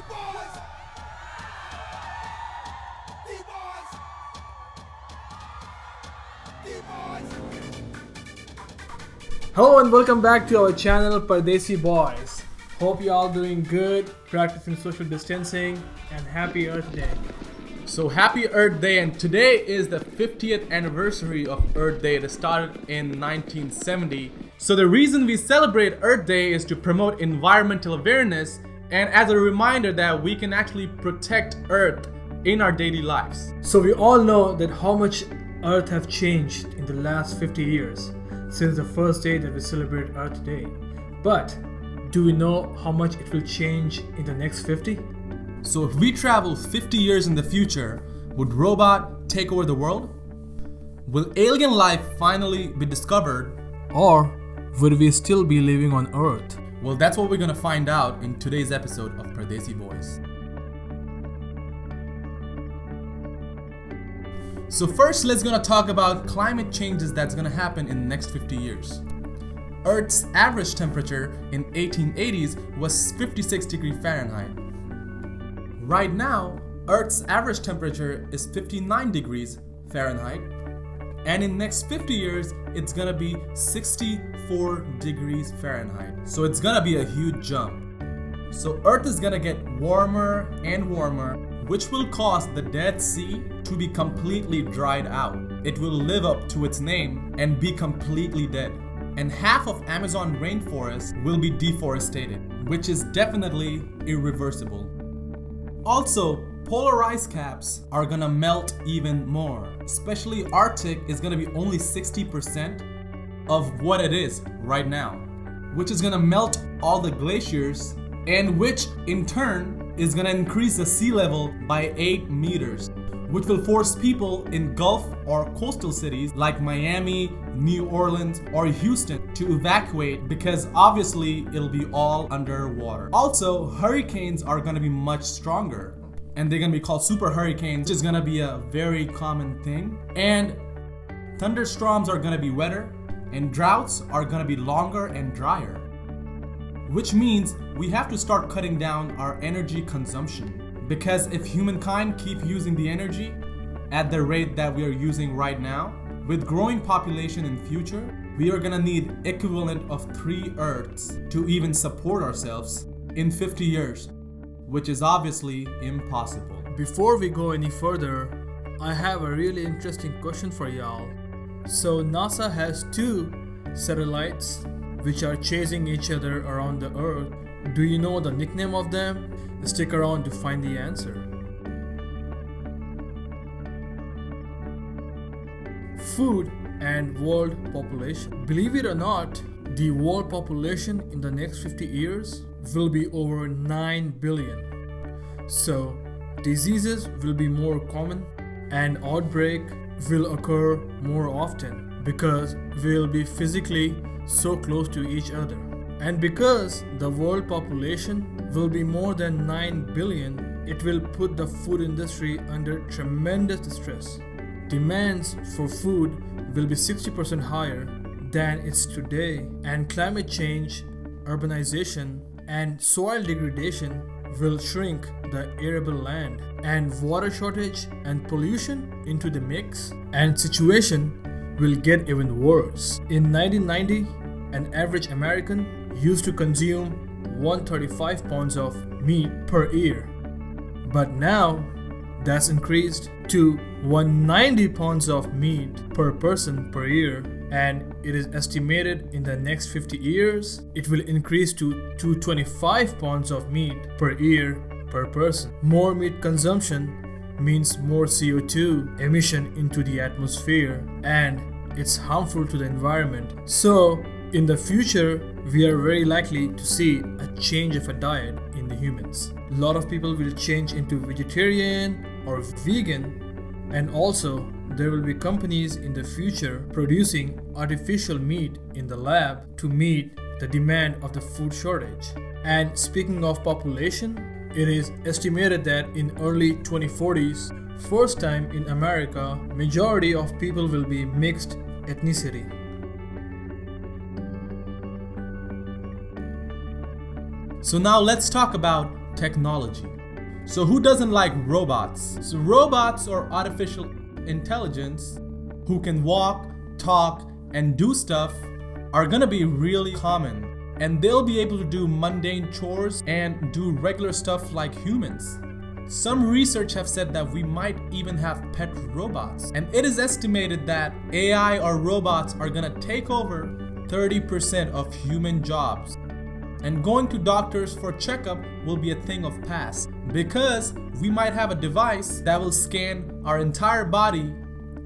Boyz! D-Boyz! D-Boyz! Hello and welcome back to our channel Pardesi Boyz. Hope you all doing good, practicing social distancing, and happy Earth Day. So happy Earth Day, and today is the 50th anniversary of Earth Day that started in 1970. So the reason we celebrate Earth Day is to promote environmental awareness and as a reminder that we can actually protect Earth in our daily lives. So we all know that how much Earth have changed in the last 50 years since the first day that we celebrate Earth Day. But do we know how much it will change in the next 50? So if we travel 50 years in the future, would robot take over the world? Will alien life finally be discovered? Or would we still be living on Earth? Well, that's what we're gonna find out in today's episode of Pardesi Boyz. So first, let's gonna talk about climate changes that's gonna happen in the next 50 years. Earth's average temperature in 1880s was 56 degrees Fahrenheit. Right now, Earth's average temperature is 59 degrees Fahrenheit, and in next 50 years, it's gonna be 64 degrees Fahrenheit. So it's gonna be a huge jump. So Earth is gonna get warmer and warmer, which will cause the Dead Sea to be completely dried out. It will live up to its name and be completely dead. And half of Amazon rainforest will be deforested, which is definitely irreversible. Also, polar ice caps are gonna melt even more. Especially Arctic is gonna be only 60% of what it is right now, which is gonna melt all the glaciers, and which in turn is gonna increase the sea level by 8 meters, which will force people in Gulf or coastal cities like Miami, New Orleans, or Houston to evacuate because obviously it'll be all underwater. Also, hurricanes are gonna be much stronger and they're gonna be called super hurricanes, which is gonna be a very common thing. And thunderstorms are gonna be wetter and droughts are gonna be longer and drier, which means we have to start cutting down our energy consumption. Because if humankind keep using the energy at the rate that we are using right now, with growing population in future, we are gonna need equivalent of 3 Earths to even support ourselves in 50 years, which is obviously impossible. Before we go any further, I have a really interesting question for y'all. So NASA has 2 satellites which are chasing each other around the Earth. Do you know the nickname of them? Stick around to find the answer. Food and world population. Believe it or not, the world population in the next 50 years will be over 9 billion. So, diseases will be more common and outbreak will occur more often because we will be physically so close to each other. And because the world population will be more than 9 billion, it will put the food industry under tremendous stress. Demands for food will be 60% higher than it's today, and climate change, urbanization, and soil degradation will shrink the arable land, and water shortage and pollution into the mix, and situation will get even worse. In 1990, an average American used to consume 135 pounds of meat per year. But now, that's increased to 190 pounds of meat per person per year, and it is estimated in the next 50 years, it will increase to 225 pounds of meat per year per person. More meat consumption means more CO2 emission into the atmosphere, and it's harmful to the environment. So, in the future, we are very likely to see a change of a diet in the humans. A lot of people will change into vegetarian or vegan, and also there will be companies in the future producing artificial meat in the lab to meet the demand of the food shortage. And speaking of population, it is estimated that in early 2040s, first time in America, majority of people will be mixed ethnicity. So now let's talk about technology. So who doesn't like robots? So robots or artificial intelligence who can walk, talk, and do stuff are gonna be really common. And they'll be able to do mundane chores and do regular stuff like humans. Some research have said that we might even have pet robots. And it is estimated that AI or robots are gonna take over 30% of human jobs. And going to doctors for checkup will be a thing of past, because we might have a device that will scan our entire body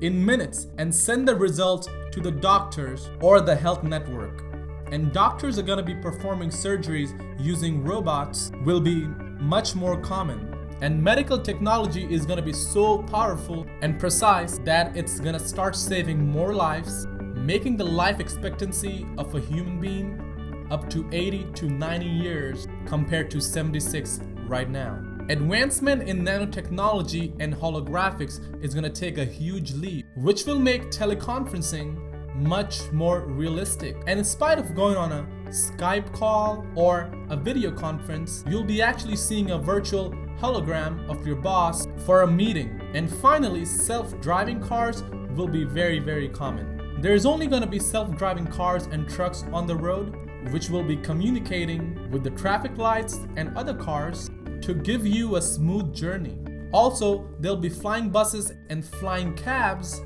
in minutes and send the results to the doctors or the health network. And doctors are going to be performing surgeries using robots will be much more common. And medical technology is going to be so powerful and precise that it's going to start saving more lives, making the life expectancy of a human being up to 80 to 90 years compared to 76 right now. Advancement in nanotechnology and holographics is going to take a huge leap, which will make teleconferencing much more realistic. And in spite of going on a Skype call or a video conference, you'll be actually seeing a virtual hologram of your boss for a meeting. And finally, self-driving cars will be very, very common. There's only going to be self-driving cars and trucks on the road, which will be communicating with the traffic lights and other cars to give you a smooth journey. Also, there'll be flying buses and flying cabs,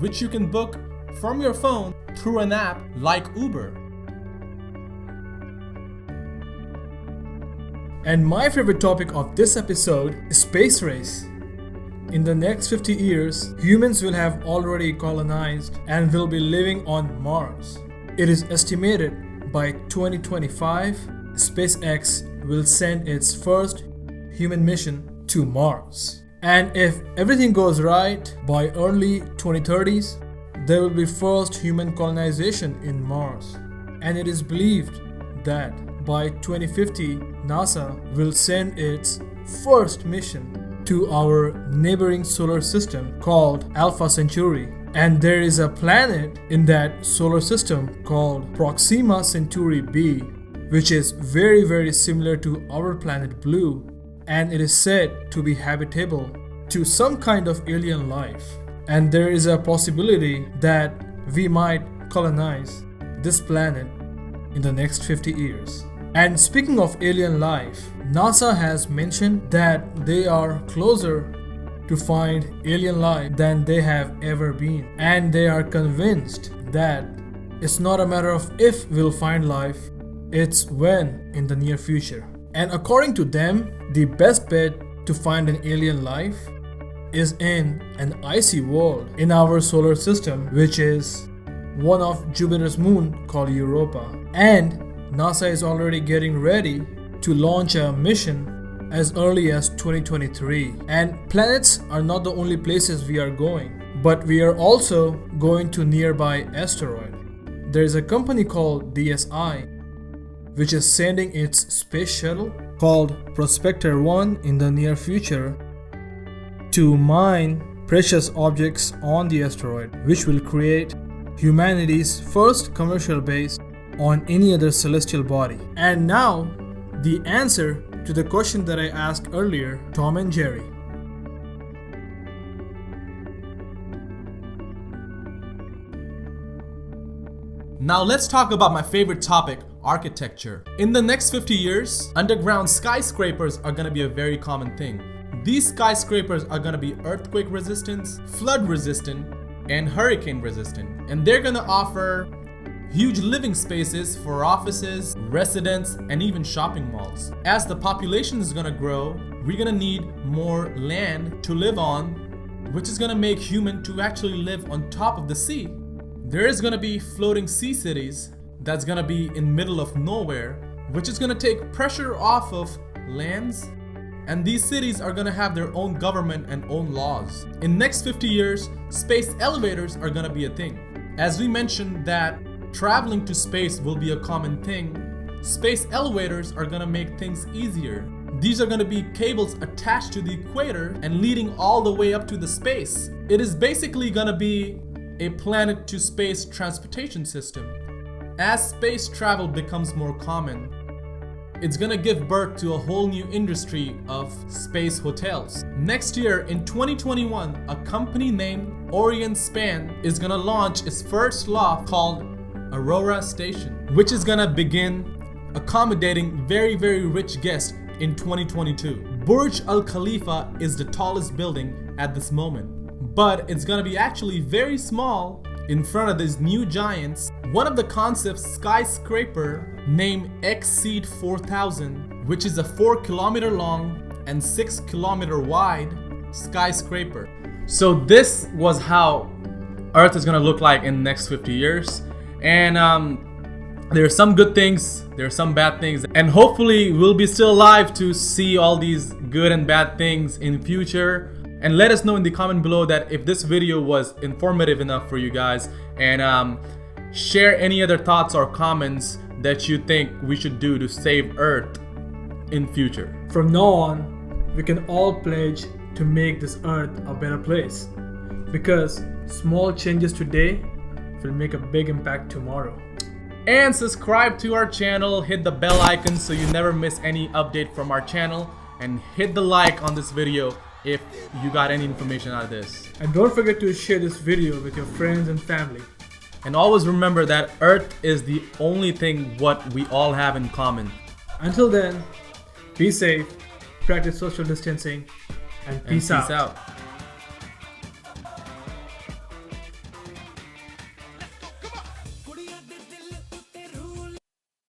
which you can book from your phone through an app like Uber. And my favorite topic of this episode is space race. In the next 50 years, humans will have already colonized and will be living on Mars. It is estimated by 2025, SpaceX will send its first human mission to Mars. And if everything goes right, by early 2030s, there will be first human colonization in Mars. And it is believed that by 2050, NASA will send its first mission to our neighboring solar system called Alpha Centauri. And there is a planet in that solar system called Proxima Centauri b, which is very, very similar to our planet Blue, and it is said to be habitable to some kind of alien life. And there is a possibility that we might colonize this planet in the next 50 years. And speaking of alien life, NASA has mentioned that they are closer to find alien life than they have ever been. And they are convinced that it's not a matter of if we'll find life, it's when in the near future. And according to them, the best bet to find an alien life is in an icy world in our solar system, which is one of Jupiter's moon called Europa. And NASA is already getting ready to launch a mission as early as 2023. And planets are not the only places we are going, but we are also going to nearby asteroid. There is a company called DSI which is sending its space shuttle called Prospector 1 in the near future to mine precious objects on the asteroid, which will create humanity's first commercial base on any other celestial body. And now, the answer to the question that I asked earlier, Tom and Jerry. Now let's talk about my favorite topic, architecture. In the next 50 years, underground skyscrapers are gonna be a very common thing. These skyscrapers are gonna be earthquake resistant, flood resistant, and hurricane resistant. And they're gonna offer huge living spaces for offices, residents, and even shopping malls. As the population is gonna grow, we're gonna need more land to live on, which is gonna make human to actually live on top of the sea. There is gonna be floating sea cities that's gonna be in middle of nowhere, which is gonna take pressure off of lands. And these cities are gonna have their own government and own laws. In next 50 years, space elevators are gonna be a thing. As we mentioned that traveling to space will be a common thing, space elevators are gonna make things easier. These are gonna be cables attached to the equator and leading all the way up to the space. It is basically gonna be a planet to space transportation system. As space travel becomes more common, it's gonna give birth to a whole new industry of space hotels. Next year, in 2021, a company named Orient Span is gonna launch its first loft called Aurora Station, which is gonna begin accommodating very rich guests in 2022. Burj Al Khalifa is the tallest building at this moment, but it's gonna be actually very small in front of these new giants. One of the concepts skyscraper named Exceed 4000, which is a 4-kilometer long and 6-kilometer wide skyscraper. So this was how Earth is gonna look like in the next 50 years. And there are some good things, there are some bad things, and hopefully we'll be still alive to see all these good and bad things in future. And let us know in the comment below that if this video was informative enough for you guys, and share any other thoughts or comments that you think we should do to save Earth in future. From now on, we can all pledge to make this Earth a better place, because small changes today will make a big impact tomorrow. And subscribe to our channel, hit the bell icon so you never miss any update from our channel, and hit the like on this video if you got any information out of this. And don't forget to share this video with your friends and family. And always remember that Earth is the only thing what we all have in common. Until then, be safe, practice social distancing, and peace out. Peace out.